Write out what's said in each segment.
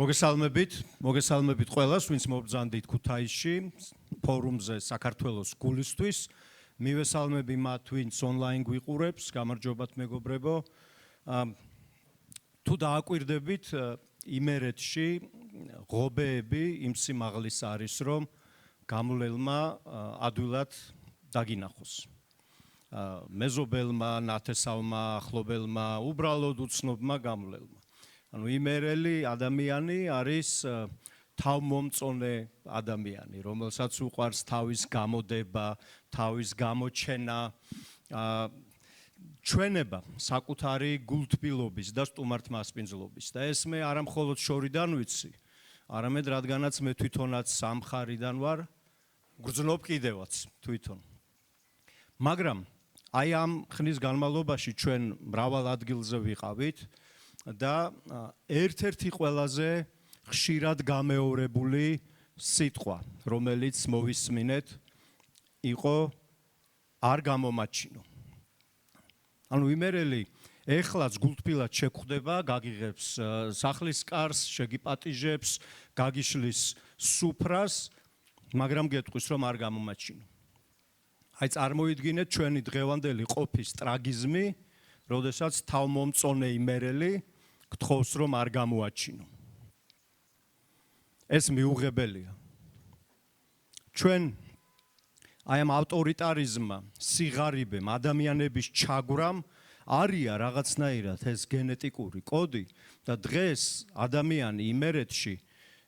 მოგესალმებით ყველას, ვინც მობრძანდით ქუთაისში ფორუმზე საქართველოს გულისთვის. მივესალმები მათ, ვინც ონლაინ გვიყურებს, გამარჯობათ მეგობრებო. თუ დააკვირდებით, იმერეთში ღობეები იმ სიმაღლის არის, რომ გამლელმა ადვილად დაგინახოს. მეზობელმა, ნათესავმა, ახლობელმა, უბრალოდ უცნობმა გამლელმა. იმერელი ადამიანი არის თავმომწონე ადამიანი, რომელსაც უყვარს თავის გამოდება, თავის გამოჩენა, ჩვენება საკუთარი გულთბილობის და სტუმართმასპინძლობის. და ეს მე არა მხოლოდ შორიდან ვიცი, არამედ რადგანაც მე თვითონაც სამხარიდან ვარ, გრძნობ კიდევაც თვითონ. მაგრამ აი ამ ხნის განმავლობაში ჩვენ მრავალ ადგილზე ვიყავით და ერთ-ერთი ყველაზე ხშირად გამეორებული სიტყვა, რომელიც მოვისმინეთ, იყო არ გამომაჩინო. იმერელი ეხლაც გულთბილად შეგხვდება, გაგიღებს სახლის კარს, შეგიპატიჟებს, გაგიშლის სუფრას, მაგრამ გეტყვის, რომ არ გამომაჩინო. აი წარმოიდგინეთ ჩვენი დღევანდელი ყოფის ტრაგიზმი, როდესაც თავმომწონე იმერელი გთხოვს, რომ არ გამოაჩინო. ეს მიუღებელია. ჩვენ აი ამ ავტორიტარიზმმა, სიღარიბემ, ადამიანების ჩაგვრამ არია რაღაცნაირად ეს გენეტიკური კოდი და დღეს ადამიანი იმერეთში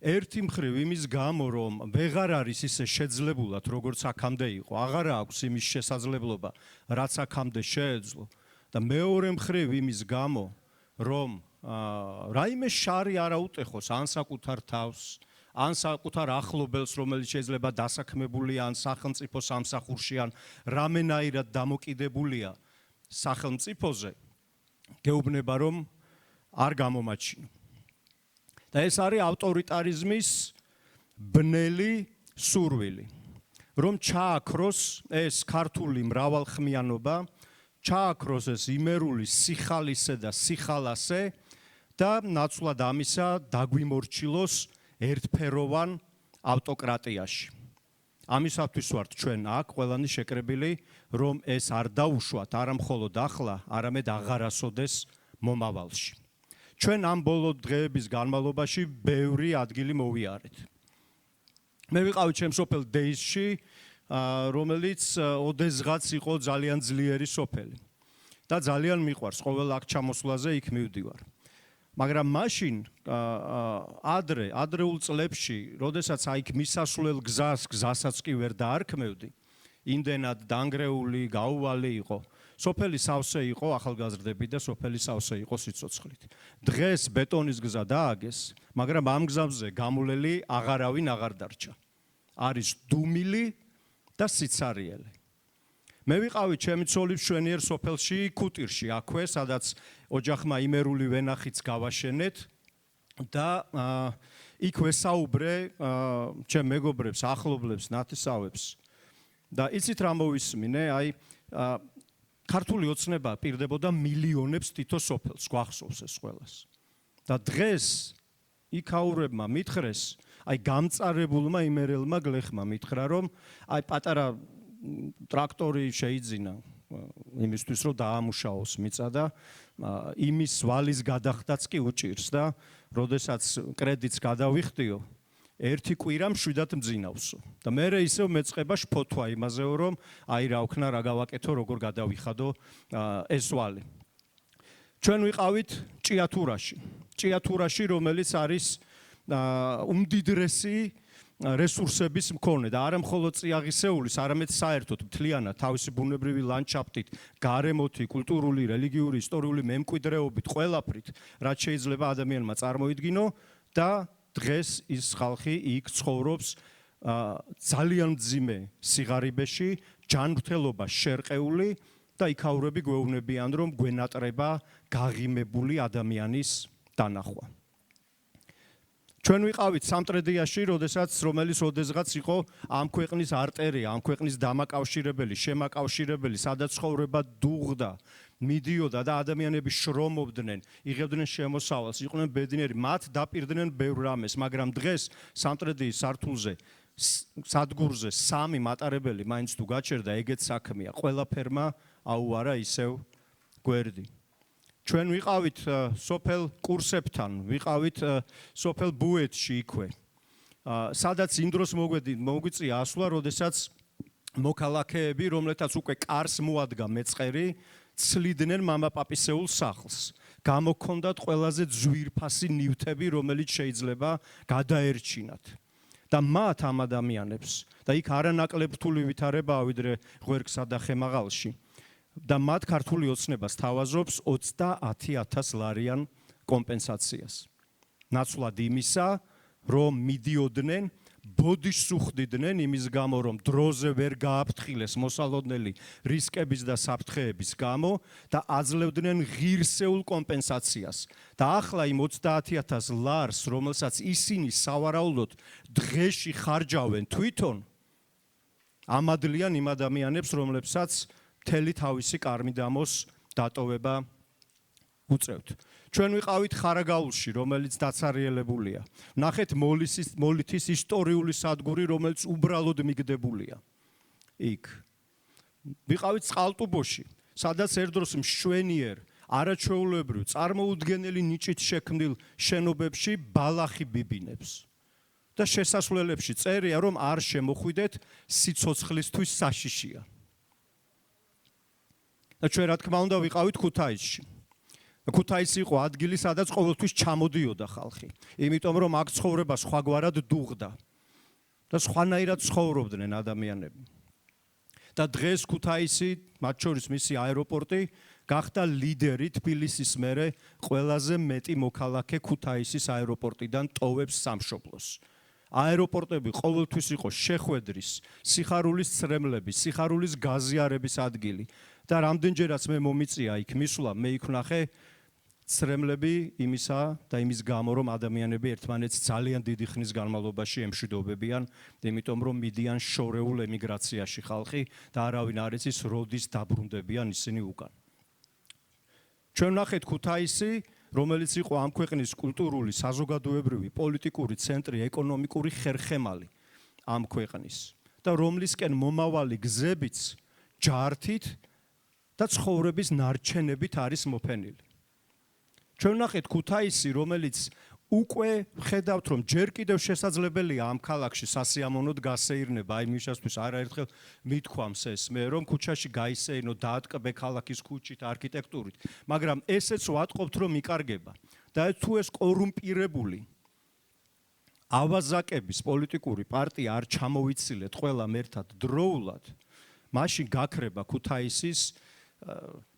ერთი მხრივ იმის გამო, რომ ვეღარ არის ისე შეძლებულად, როგორც აქამდე იყო, აღარ აქვს იმის შესაძლებლობა, რაც აქამდე შეეძლო და მეორე მხრივ იმის გამო, რომ რაიმე შარი არ აუტეხოს ან საკუთარ თავს, ან საკუთარ ახლობელს, რომელიც შეიძლება დასაქმებულია ან სახელმწიფო სამსახურში, ან რამენაირად დამოკიდებულია სახელმწიფოზე, გეუბნება, რომ არ გამომაჩინო. და ეს არის ავტორიტარიზმის ბნელი სურვილი, რომ ჩააქროს ეს ქართული მრავალხმიანობა, ჩააქროს ეს იმერული სიხალისე და სიხალასე და ნაცვლად ამისა დაგვიმორჩილოს ერთფეროვან ავტოკრატიაში. ამისათვის ვართ ჩვენ აქ ყველანი შეკრებილი, რომ ეს არ დაუშვათ არა მხოლოდ ახლა, არამედ აღარასოდეს მომავალში. ჩვენ ამ ბოლო დღეების განმავლობაში ბევრი ადგილი მოვიარეთ. მე ვიყავი ჩემ სოფელ დეისში, რომელიც ოდესღაც იყო ძალიან ძლიერი სოფელი და ძალიან მიყვარს, ყოველ აქ ჩამოსვლაზე იქ მივდივარ. მაგრამ მაშინ ადრეულ წლებში, როდესაც აი იქ მისასვლელ გზასაც კი ვერ დაარქმევდი, იმდენად დანგრეული, გაუვალი იყო. სოფელი სავსე იყო ახალგაზრდები და სოფელი სავსე იყო სიცოცხლით. დღეს ბეტონის გზა დააგეს, მაგრამ ამ გზაზე გამულელი აღარავინ აღარ დარჩა. არის დუმილი და სიცარიელი. მე ვიყავი ჩემი ცოლის მშვენიერ სოფელში ქუტირში, აქვე, სადაც ოჯახმა იმერული ვენახიც გავაშენეთ და იქ ვესაუბრე ჩემ მეგობრებს, ახლობლებს, ნათესავებს და იცით რა მოვისმინე, აი ქართული ოცნება პირდებოდა მილიონებს თითო სოფელს, გვახსოვს ეს ყველას. და დღეს იქაურებმა მითხრეს, აი გამწარებულმა იმერელმა გლეხმა მითხრა, რომ აი პატარა ტრაქტორი შეიძინა იმისთვის, რომ დაამუშაოს მიწა და იმის ვალის გადახდაც კი უჭირს და როდესაც კრედიტს გადავიხდიო, ერთი კვირა მშვიდად მძინავსო. და მერე ისევ მეწყება შფოთვა იმაზეო, რომ აი რა ვქნა, რა გავაკეთო, როგორ გადავიხადო ეს ვალი. ჩვენ ვიყავით ჭიათურაში, რომელიც არის უმდიდრესი რესურსების მქონე და არა მხოლოდ წიაღისეულის, არამედ საერთოდ მთლიანად თავისი ბუნებრივი ლანდშაფტით, გარემოთი, კულტურული, რელიგიური, ისტორიული მემკვიდრეობით, ყველაფრით, რაც შეიძლება ადამიანმა წარმოიდგინო და დღეს ის ხალხი იქ ცხოვრობს ძალიან მძიმე სიღარიბეში, ჯანმრთელობა შერყეული და იქაურები გვეუბნებიან, რომ გვენატრება გაღიმებული ადამიანის დანახვა. ჩვენ ვიყავით სამტრედიაში, რომელიც ოდესღაც იყო ამ ქვეყნის არტერია, ამ ქვეყნის დამაკავშირებელი, შემაკავშირებელი, სადაც ცხოვრება დუღდა მიდიოდა და ადამიანები შრომობდნენ, იღებდნენ შემოსავალს, იყვნენ ბედნიერი, მათ დაპირდნენ ბევრ რამეს, მაგრამ დღეს სამტრედიის სართულზე სადგურზე 3 მატარებელი მაინც თუ გაჩერდა, ეგეც საქმეა. ყველაფერმა აუარა ისევ გვერდი. ჩვენ ვიყავით სოფელ კურსებთან, ვიყავით სოფელ ბუეთში იქვე. სადაც იმ დროს მოგვიწია ასვლა, როდესაც მოქალაქეები, რომლეთაც უკვე კარს მოადგა მეწყერი, ცლიდნენ მამაპაპისეულ სახლს. გამოქონდათ ყველაზე ძვირფასი ნივთები, რომელიც შეიძლება გადაერჩინათ. და მათ ამ ადამიანებს და იქ არანაკლებ რთული ვითარებაა ვიდრე ღვერგსა და ხემაღალში და მათ ქართული ოცნება სთავაზობს 30,000 ლარიან კომპენსაციას. ნაცვლად იმისა, რომ მიდიოდნენ, ბოდიშს უხდიდნენ იმის გამო, რომ დროზე ვერ გააფრთხილეს მოსალოდნელი რისკების და საფრთხეების გამო და აძლევდნენ ღირსეულ კომპენსაციას. და ახლა იმ 30,000 ლარს, რომელსაც ისინი სავარაუდოდ დღეში ხარჯავენ თვითონ, ამადლიან იმ ადამიანებს, რომლებსაც მთელი თავისი კარმიდამოს დატოვება უწევთ. ჩვენ ვიყავით ხარაგაულში, რომელიც დაცარიელებულია. ნახეთ მოლითის ისტორიული სადგური, რომელიც უბრალოდ მიგდებულია. იქ. ვიყავით წყალტუბოში, სადაც ერთდროს მშვენიერ, არაჩვეულებრივ, წარმოუდგენელი ნიჭით შექმნილ შენობებში ბალახი ბიბინებს. და შესასვლელებში წერია, რომ არ შემოხვიდეთ, სიცოცხლისთვის საშიშია. და ჩვენ რა თქმა უნდა ვიყავით ქუთაისში. ქუთაისი იყო ადგილი, სადაც ყოველთვის ჩამოდიოდა ხალხი. იმიტომ რომ აქ ცხოვრება სხვაგვარად დუღდა და სხვანაირად ცხოვრობდნენ ადამიანები. და დღეს ქუთაისი, მათ შორის მისი აეროპორტი, გახდა ლიდერი თბილისის მერე ყველაზე მეტი მოქალაქე ქუთაისის აეროპორტიდან ტოვებს სამშობლოს. აეროპორტები ყოველთვის იყო შეხვედრის, სიხარულის ცრემლების, სიხარულის გაზიარების ადგილი. და რამდენჯერაც მე მომიწია იქ მისვლა, მე იქ ვნახე ცრემლები იმისა და იმის გამო, რომ ადამიანები ერთმანეთს ძალიან დიდი ხნის განმავლობაში ემშვიდობებიან, იმიტომ რომ მიდიან შორეულ ემიგრაციაში ხალხი და არავინ არ იცის როდის დაბრუნდებიან ისინი უკან. ჩვენ ვნახეთ ქუთაისი, რომელიც იყო ამ ქვეყნის კულტურული, საზოგადოებრივი, პოლიტიკური ცენტრი, ეკონომიკური ხერხემალი ამ ქვეყნის და რომლისკენ მომავალი გზებიც ჯართით და ცხოვრების ნარჩენებით არის მოფენილი. ჩვენ ვნახეთ ქუთაისი, რომელიც უკვე ხედავთ, რომ ჯერ კიდევ შესაძლებელია ამ ქალაქში სასიამოვნოდ გასეირნება, აი მისასთვის არაერთხელ მithქვამს ეს მე, რომ ქუჩაში გაისეირნო, დაატკბე ქალაქის ქუჩით, არქიტექტურით, მაგრამ ესეც ვატყობთ, რომ იკარგება. და თუ ეს კორუმპირებული ავაზაკების პოლიტიკური პარტია არ ჩამოვიცილეთ ყველამ ერთად დროულად, მაშინ გაქრება ქუთაისის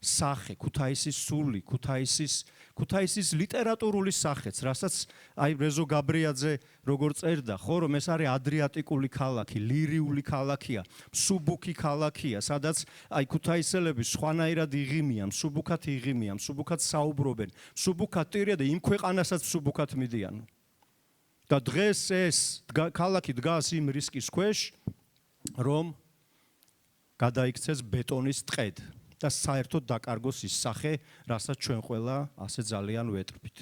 სახე, ქუთაისის სული, ქუთაისის ლიტერატურული სახეც, რასაც აი რეზო გაბრიაძე როგორ წერდა, ხო, რომ ეს არის ადრიატიკული ქალაქი, ლირიული ქალაქია, მსუბუქი ქალაქია, სადაც აი ქუთაისელები სხვანაირად იღიმიან, მსუბუქად საუბრობენ, მსუბუქად ტირია და იმ ქვეყანასაც მსუბუქად მიდიან. და დღეს ეს ქალაქი დგას იმ რისკის ქვეშ, რომ გადაიქცეს ბეტონის ტყედ. და საერთოდ დაკარგოს ის სახე, რასაც ჩვენ ყველა ასე ძალიან ვეტრებით.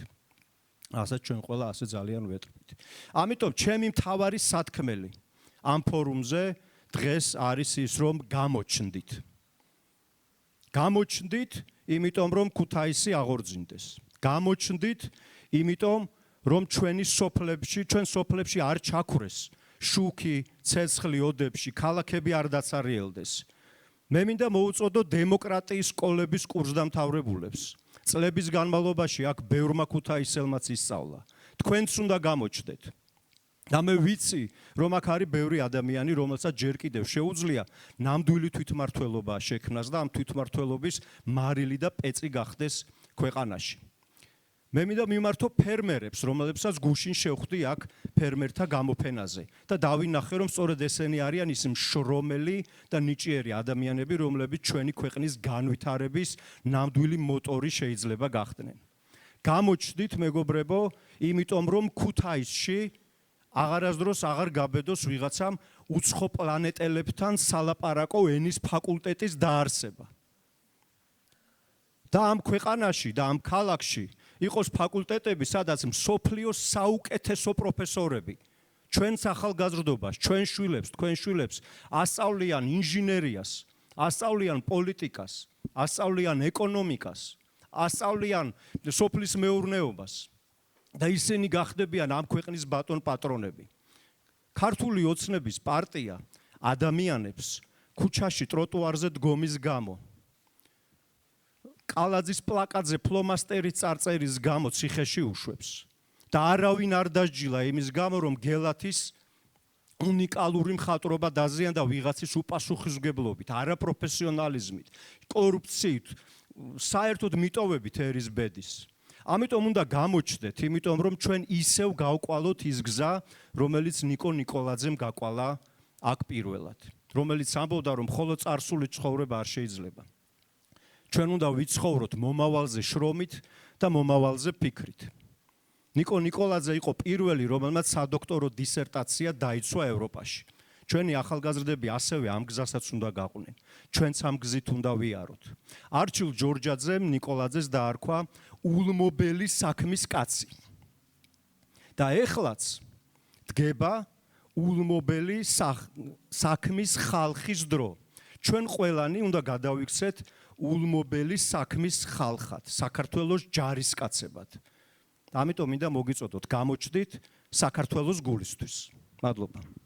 ამიტომ ჩემი მთავარი სათქმელი ამ ფორუმზე დღეს არის ის, რომ გამოჩნდით, იმიტომ რომ ქუთაისი აღორძინდეს. გამოჩნდით, იმიტომ რომ ჩვენ სოფლებში არ ჩაქვრეს შუქი, ცეცხლი ოდებში, ქალაქები არ დაცარიელდეს. მე მინდა მოუწოდო დემოკრატიის სკოლების კურსდამთავრებულებს. წლების განმავლობაში აქ ბევრმა ქუთაისელმაც ისწავლა. თქვენც უნდა გამოჩნდეთ. და მე ვიცი, რომ აქ არის ბევრი ადამიანი, რომელსაც ჯერ კიდევ შეუძლია ნამდვილი თვითმმართველობა შექმნას და ამ თვითმმართველობის მარილი და პეწი გახდეს ქვეყანაში. მე მინდა მიმართო ფერმერებს, რომლებსაც გუშინ შევხვდი აქ ფერმერთა გამოფენაზე და დავინახე, რომ სწორედ ესენი არიან ის მშრომელი და ნიჭიერი ადამიანები, რომლებიც ჩვენი ქვეყნის განვითარების ნამდვილი მოტორი შეიძლება გახდნენ. გამოჩნდით, მეგობრებო, იმიტომ რომ ქუთაისში აღარასდროს აღარ გაბედოს ვიღაცამ უცხო პლანეტელებთან სალაპარაკო ენის ფაკულტეტის დაარსება. და ამ ქვეყანაში და ამ ქალაქში იყოს ფაკულტეტები, სადაც მსოფლიოს საუკეთესო პროფესორები ჩვენს ახალგაზრდობას, ჩვენ შვილებს ასწავლიან ინჟინერიას, ასწავლიან პოლიტიკას, ასწავლიან ეკონომიკას, ასწავლიან სოფლის მეურნეობას და ისინი გახდებიან ამ ქვეყნის ბატონ პატრონები. ქართული ოცნების პარტია ადამიანებს ქუჩაში ტროტუარზე დგომის გამო, კალაძის პლაკატზე ფლომასტერის წარწერის გამო ციხეში უშვებს და არავინ არ დასჯილა იმის გამო, რომ გელათის უნიკალური მხატვრობა დაზიანდა ვიღაცის უპასუხისმგებლობით, არაპროფესიონალიზმით, კორუფციით, საერთოდ მიტოვებით ერის ბედის. ამიტომ უნდა გამოჩნდეთ, იმიტომ რომ ჩვენ ისევ გავყვალოთ ის გზა, რომელიც ნიკო ნიკოლაძემ გაკვალა აქ პირველად, რომელიც ამბობდა, რომ მხოლოდ წარსული ცხოვრება არ შეიძლება. ჩვენ უნდა ვიცხოვროთ მომავალზე შრომით და მომავალზე ფიქრით. ნიკო ნიკოლაძე იყო პირველი, რომელმაც სადოქტორო დისერტაცია დაიცვა ევროპაში. ჩვენი ახალგაზრდები ასევე ამ გზასაც უნდა გაყვნენ. ჩვენც ამ გზით უნდა ვიაროთ. არჩილ ჯორჯაძემ ნიკოლაძეს დაარქვა ულმობელი საქმის კაცი. და ეხლაც დგება ულმობელი საქმის ხალხის დრო. ჩვენ ყველანი უნდა გადავიქცეთ ულმობელი საქმის ხალხად, საქართველოს ჯარისკაცებად. ამიტომ მინდა მოგიწოდოთ, გამოჩდით საქართველოს გულისთვის. მადლობა.